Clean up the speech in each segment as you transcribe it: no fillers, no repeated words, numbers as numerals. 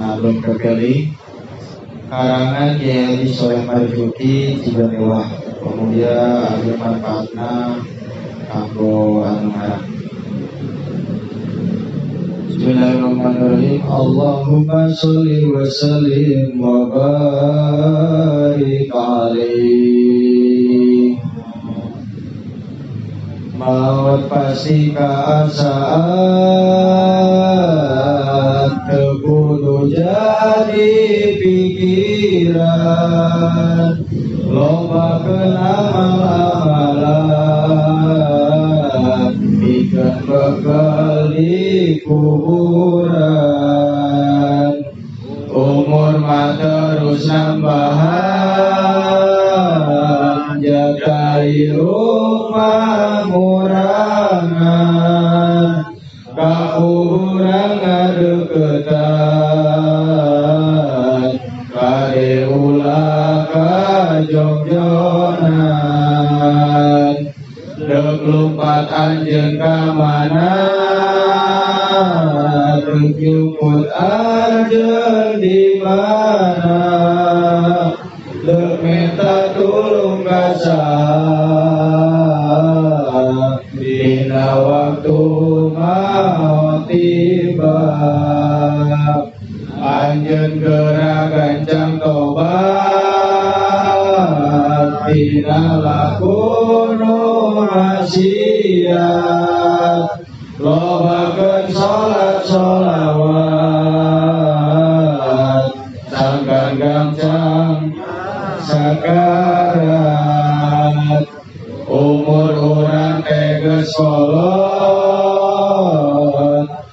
Alun Kekeli karangan Kiai Haji Soleh Marzuki Cibarewah. Kemudian ada manfaatna kanggo anu ngarang. Bismillahirrahmanirrahim. Allahumma sholli wa sallim wa barik alaihi. Maut pasti keasaan terbunuh jadi pikiran loba kenal-amalan ikan bekal di kuburan umur mah terus nambahan jagai rumah murangan kakuburan ngadeketan kade ulah kajongjonan dek lumpat anjeun ka mana dek nyumput anjeun di mana dek minta tulung kasa dina waktu maut tiba anjeun geura gancang tobat dina lakunu maksiat lobakeun sholat sholawat sangkan gancang sakarat umur urang teh geus kolot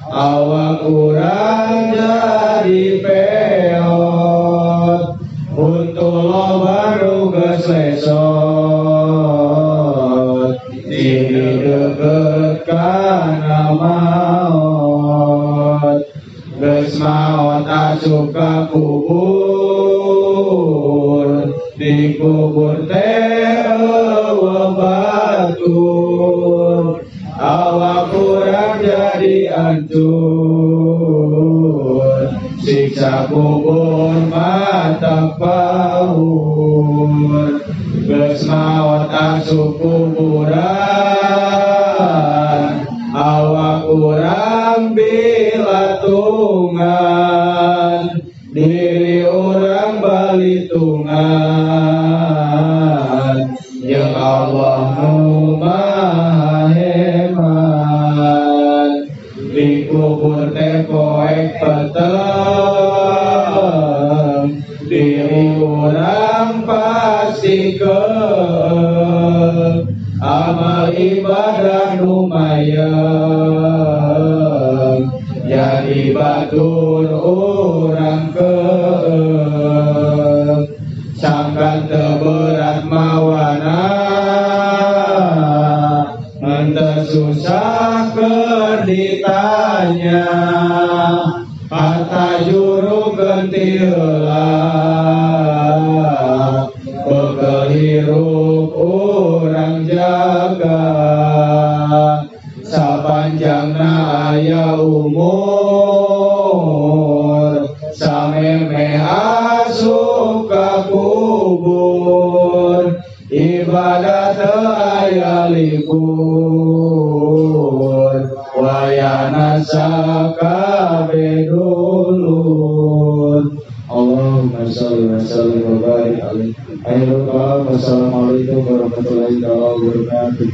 awak urang jadi peot untung loba nu geus lesot di deukeut kana maot geus maot asup ka kubur di kubur teh batur awak urang jadi hancur siksa kubur mata paur geus maot asup kuburan awak urang bilatungan diri urang balitungan jeung Allah nu maha hebat di kubur teh poek peteng diri urang pasti ke amal ibadah lumayan jadi batur urang ke sangkan teu berat mawana henteu susah keur ditanya kata juru genti heula bekel hirup urang jaga sapanjangna aya umur samemeh asup ka kubur ibadah teu aya libur wayana sakabe dulur. Allahumma sholli wa sallim wa barik alaihi. Assalamualaikum warahmatullahi wabarakatuh.